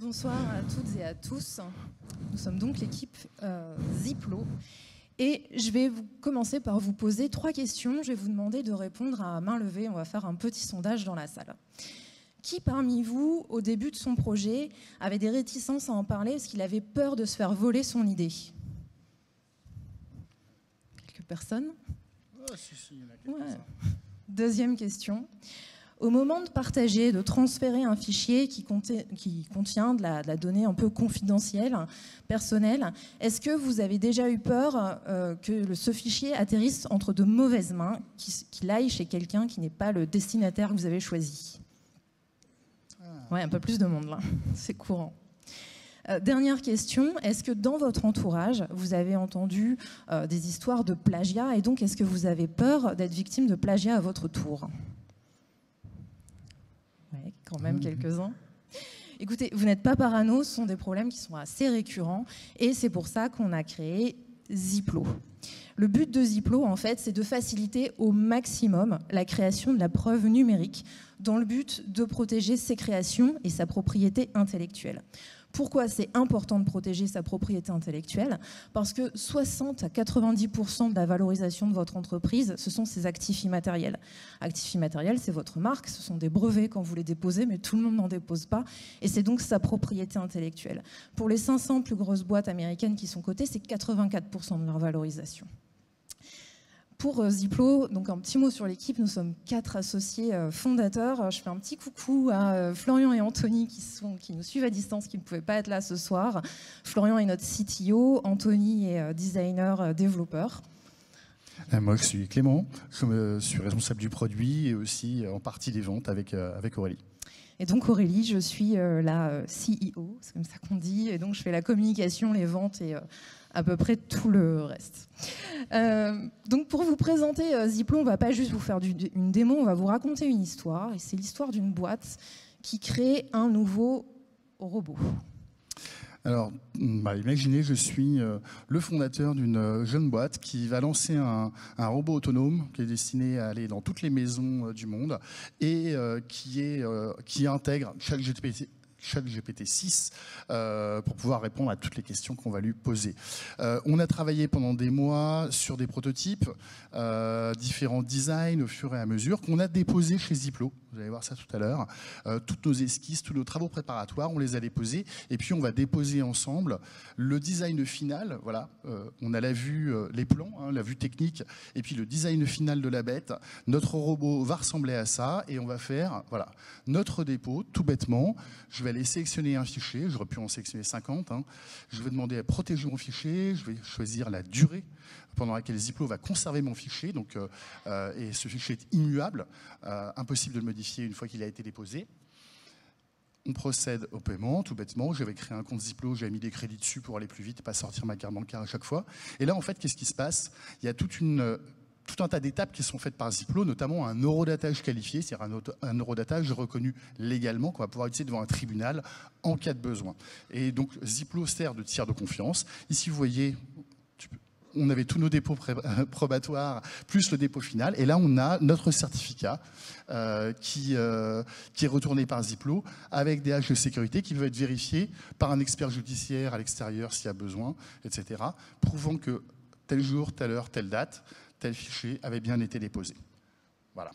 Bonsoir à toutes et à tous. Nous sommes donc l'équipe Ziplo. Et je vais commencer par vous poser 3 questions. Je vais vous demander de répondre à main levée. On va faire un petit sondage dans la salle. Qui parmi vous, au début de son projet, avait des réticences à en parler parce qu'il avait peur de se faire voler son idée? Quelques personnes? Si, il y en a quelques-uns. Deuxième question. Au moment de partager, de transférer un fichier qui contient de la donnée un peu confidentielle, personnelle, est-ce que vous avez déjà eu peur que ce fichier atterrisse entre de mauvaises mains, qu'il aille chez quelqu'un qui n'est pas le destinataire que vous avez choisi? Ouais, un peu plus de monde là, c'est courant. Dernière question, est-ce que dans votre entourage, vous avez entendu des histoires de plagiat et donc est-ce que vous avez peur d'être victime de plagiat à votre tour? Ouais, quand même quelques-uns. Écoutez, vous n'êtes pas parano, ce sont des problèmes qui sont assez récurrents et c'est pour ça qu'on a créé Ziplo. Le but de Ziplo, en fait, c'est de faciliter au maximum la création de la preuve numérique dans le but de protéger ses créations et sa propriété intellectuelle. Pourquoi c'est important de protéger sa propriété intellectuelle? Parce que 60 à 90% de la valorisation de votre entreprise, ce sont ses actifs immatériels. Actifs immatériels, c'est votre marque, ce sont des brevets quand vous les déposez, mais tout le monde n'en dépose pas, et c'est donc sa propriété intellectuelle. Pour les 500 plus grosses boîtes américaines qui sont cotées, c'est 84% de leur valorisation. Pour Ziplo, donc un petit mot sur l'équipe, nous sommes 4 associés fondateurs. Je fais un petit coucou à Florian et Anthony qui nous suivent à distance, qui ne pouvaient pas être là ce soir. Florian est notre CTO, Anthony est designer, développeur. Moi, je suis Clément, je suis responsable du produit et aussi en partie des ventes avec Aurélie. Et donc Aurélie, je suis la CEO, c'est comme ça qu'on dit, et donc je fais la communication, les ventes et à peu près tout le reste. Donc pour vous présenter Ziplo, on ne va pas juste vous faire une démo, on va vous raconter une histoire, et c'est l'histoire d'une boîte qui crée un nouveau robot. Alors, imaginez, je suis le fondateur d'une jeune boîte qui va lancer un robot autonome qui est destiné à aller dans toutes les maisons du monde et qui intègre ChatGPT 6 pour pouvoir répondre à toutes les questions qu'on va lui poser. On a travaillé pendant des mois sur des prototypes, différents designs au fur et à mesure qu'on a déposés chez Ziplo. Vous allez voir ça tout à l'heure. Toutes nos esquisses, tous nos travaux préparatoires, on les a déposés et puis on va déposer ensemble le design final. Voilà, on a la vue, les plans, la vue technique et puis le design final de la bête. Notre robot va ressembler à ça et on va faire notre dépôt tout bêtement. Je vais aller sélectionner un fichier, j'aurais pu en sélectionner 50. Je vais demander à protéger mon fichier, je vais choisir la durée pendant laquelle Ziplo va conserver mon fichier. Donc, et ce fichier est immuable, impossible de le modifier une fois qu'il a été déposé. On procède au paiement, tout bêtement. J'avais créé un compte Ziplo, j'avais mis des crédits dessus pour aller plus vite et pas sortir ma carte bancaire à chaque fois. Et là, en fait, qu'est-ce qui se passe? Il y a tout un tas d'étapes qui sont faites par Ziplo, notamment un eurodatage qualifié, c'est-à-dire un eurodatage reconnu légalement qu'on va pouvoir utiliser devant un tribunal en cas de besoin. Et donc Ziplo sert de tiers de confiance. Ici, vous voyez, on avait tous nos dépôts probatoires, plus le dépôt final. Et là, on a notre certificat qui est retourné par Ziplo avec des haches de sécurité qui peuvent être vérifiés par un expert judiciaire à l'extérieur s'il y a besoin, etc., prouvant que tel jour, telle heure, telle date, tel fichier avait bien été déposé. Voilà.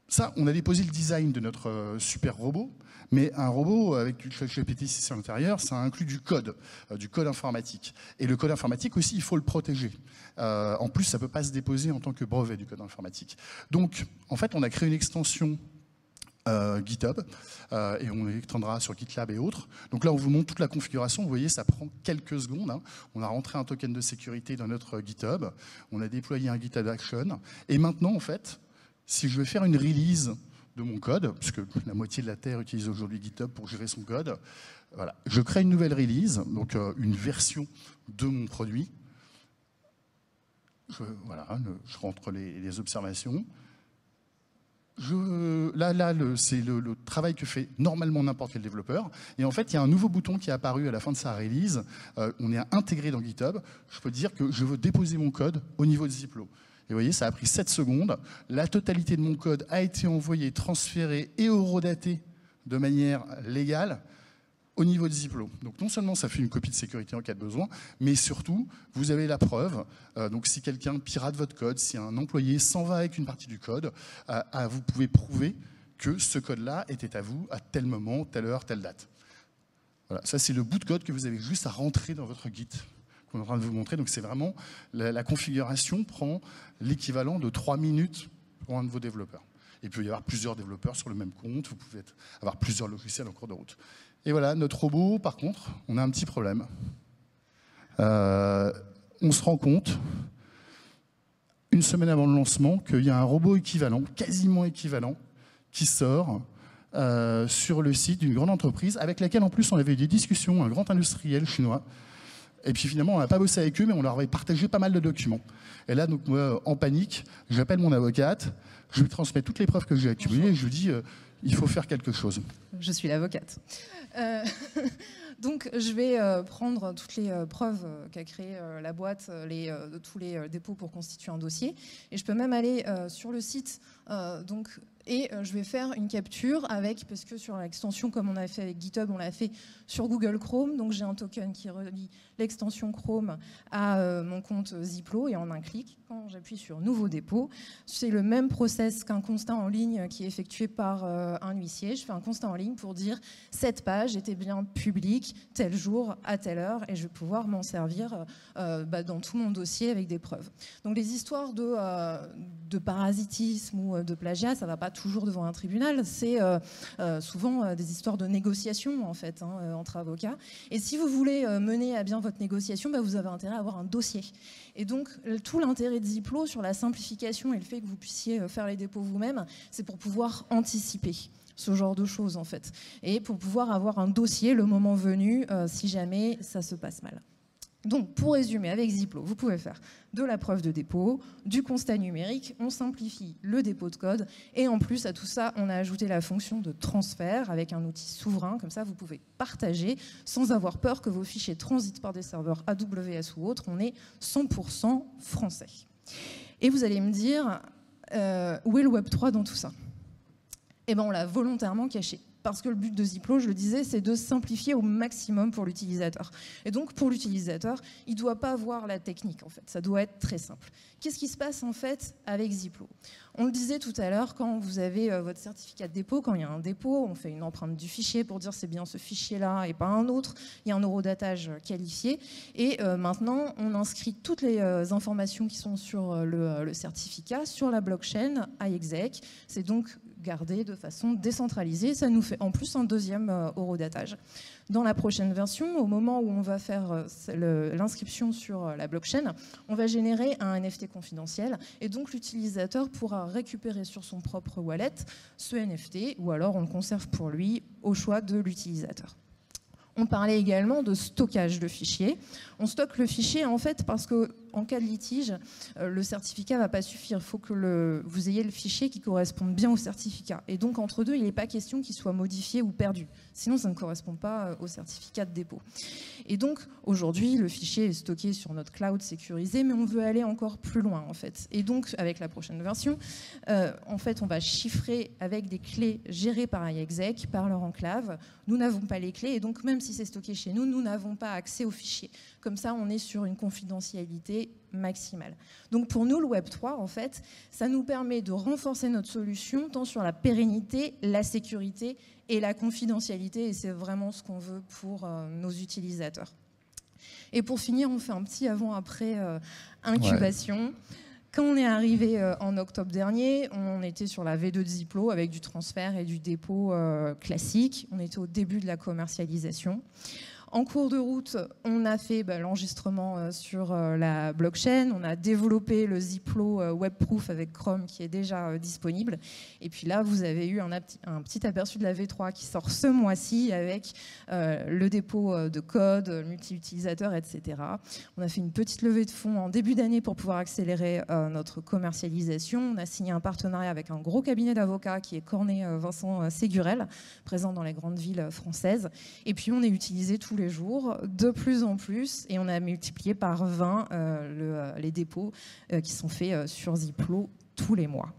Ça, on a déposé le design de notre super robot, mais un robot avec du ChatGPT 6 à l'intérieur, ça inclut du code informatique. Et le code informatique aussi, il faut le protéger. En plus, ça ne peut pas se déposer en tant que brevet du code informatique. Donc, en fait, on a créé une extension GitHub et on l'étendra sur GitLab et autres. Donc là, on vous montre toute la configuration. Vous voyez, ça prend quelques secondes. On a rentré un token de sécurité dans notre GitHub. On a déployé un GitHub Action. Et maintenant, en fait, si je veux faire une release de mon code, puisque la moitié de la Terre utilise aujourd'hui GitHub pour gérer son code, voilà, je crée une nouvelle release, donc une version de mon produit. Je rentre les observations. C'est le travail que fait normalement n'importe quel développeur. Et en fait, il y a un nouveau bouton qui est apparu à la fin de sa release. On est intégré dans GitHub. Je peux dire que je veux déposer mon code au niveau de Ziplo. Et vous voyez, ça a pris 7 secondes. La totalité de mon code a été envoyée, transférée et horodatée de manière légale. au niveau de Ziplo. Donc non seulement ça fait une copie de sécurité en cas de besoin, mais surtout, vous avez la preuve. Donc si quelqu'un pirate votre code, si un employé s'en va avec une partie du code, vous pouvez prouver que ce code-là était à vous à tel moment, telle heure, telle date. Voilà, ça c'est le bout de code que vous avez juste à rentrer dans votre Git qu'on est en train de vous montrer. Donc c'est vraiment, la configuration prend l'équivalent de 3 minutes pour un de vos développeurs. Et il peut y avoir plusieurs développeurs sur le même compte, vous pouvez avoir plusieurs logiciels en cours de route. Et voilà, notre robot, par contre, on a un petit problème. On se rend compte, une semaine avant le lancement, qu'il y a un robot équivalent, quasiment équivalent, qui sort sur le site d'une grande entreprise, avec laquelle en plus on avait eu des discussions, un grand industriel chinois. Et puis finalement, on n'a pas bossé avec eux, mais on leur avait partagé pas mal de documents. Et là, donc, moi, en panique, j'appelle mon avocate, je lui transmets toutes les preuves que j'ai accumulées et je lui dis il faut faire quelque chose. Je suis l'avocate. Donc, je vais prendre toutes les preuves qu'a créées la boîte, de tous les dépôts pour constituer un dossier. Et je peux même aller sur le site. Et je vais faire une capture parce que sur l'extension, comme on a fait avec GitHub, on l'a fait sur Google Chrome. Donc, j'ai un token qui relie l'extension Chrome à mon compte Ziplo. Et en un clic, quand j'appuie sur Nouveau dépôt, c'est le même process qu'un constat en ligne qui est effectué par un huissier. Je fais un constat en ligne pour dire cette page était bien publique, tel jour, à telle heure, et je vais pouvoir m'en servir dans tout mon dossier avec des preuves. Donc, les histoires de parasitisme ou de plagiat, ça ne va pas toujours devant un tribunal, c'est souvent des histoires de négociation en fait, entre avocats. Et si vous voulez mener à bien votre négociation, vous avez intérêt à avoir un dossier. Et donc tout l'intérêt de Ziplo sur la simplification et le fait que vous puissiez faire les dépôts vous-même, c'est pour pouvoir anticiper ce genre de choses en fait, et pour pouvoir avoir un dossier le moment venu si jamais ça se passe mal. Donc, pour résumer, avec Ziplo, vous pouvez faire de la preuve de dépôt, du constat numérique, on simplifie le dépôt de code, et en plus à tout ça, on a ajouté la fonction de transfert avec un outil souverain, comme ça vous pouvez partager sans avoir peur que vos fichiers transitent par des serveurs AWS ou autres, on est 100% français. Et vous allez me dire, où est le Web3 dans tout ça ? Eh bien, on l'a volontairement caché. Parce que le but de Ziplo, je le disais, c'est de simplifier au maximum pour l'utilisateur. Et donc, pour l'utilisateur, il ne doit pas voir la technique, en fait. Ça doit être très simple. Qu'est-ce qui se passe, en fait, avec Ziplo ? On le disait tout à l'heure, quand vous avez votre certificat de dépôt, quand il y a un dépôt, on fait une empreinte du fichier pour dire c'est bien ce fichier-là et pas un autre. Il y a un horodatage qualifié. Et maintenant, on inscrit toutes les informations qui sont sur le certificat sur la blockchain iExec. C'est donc gardé de façon décentralisée. Ça nous fait en plus un deuxième horodatage. Dans la prochaine version, au moment où on va faire l'inscription sur la blockchain, on va générer un NFT confidentiel et donc l'utilisateur pourra récupérer sur son propre wallet ce NFT ou alors on le conserve pour lui au choix de l'utilisateur. On parlait également de stockage de fichiers. On stocke le fichier en fait parce qu'en cas de litige, le certificat ne va pas suffire. Il faut que vous ayez le fichier qui corresponde bien au certificat. Et donc entre deux, il n'est pas question qu'il soit modifié ou perdu. Sinon, ça ne correspond pas au certificat de dépôt. Et donc aujourd'hui, le fichier est stocké sur notre cloud sécurisé, mais on veut aller encore plus loin en fait. Et donc avec la prochaine version, en fait, on va chiffrer avec des clés gérées par iExec, par leur enclave. Nous n'avons pas les clés et donc même si c'est stocké chez nous, nous n'avons pas accès au fichier. Comme ça, on est sur une confidentialité maximale. Donc pour nous, le Web3, en fait, ça nous permet de renforcer notre solution tant sur la pérennité, la sécurité et la confidentialité. Et c'est vraiment ce qu'on veut pour nos utilisateurs. Et pour finir, on fait un petit avant-après incubation. Ouais. Quand on est arrivé en octobre dernier, on était sur la V2 de Ziplo avec du transfert et du dépôt classique. On était au début de la commercialisation. En cours de route, on a fait l'enregistrement sur la blockchain, on a développé le Ziplo Webproof avec Chrome qui est déjà disponible. Et puis là, vous avez eu un petit aperçu de la V3 qui sort ce mois-ci avec le dépôt de code, multi-utilisateur, etc. On a fait une petite levée de fonds en début d'année pour pouvoir accélérer notre commercialisation. On a signé un partenariat avec un gros cabinet d'avocats qui est Cornet Vincent Ségurel, présent dans les grandes villes françaises. Et puis on est utilisé tous les jours, de plus en plus, et on a multiplié par 20 les dépôts qui sont faits sur Ziplo tous les mois.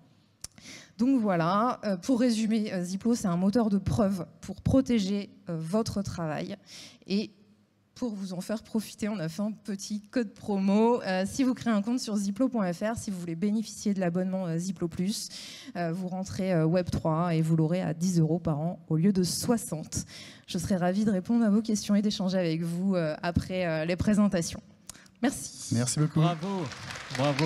Donc voilà, pour résumer, Ziplo, c'est un moteur de preuve pour protéger votre travail. Et pour vous en faire profiter, on a fait un petit code promo. Si vous créez un compte sur ziplo.fr, si vous voulez bénéficier de l'abonnement Ziplo+, vous rentrez Web3 et vous l'aurez à 10 € par an au lieu de 60. Je serai ravie de répondre à vos questions et d'échanger avec vous après les présentations. Merci. Merci beaucoup. Bravo. Bravo.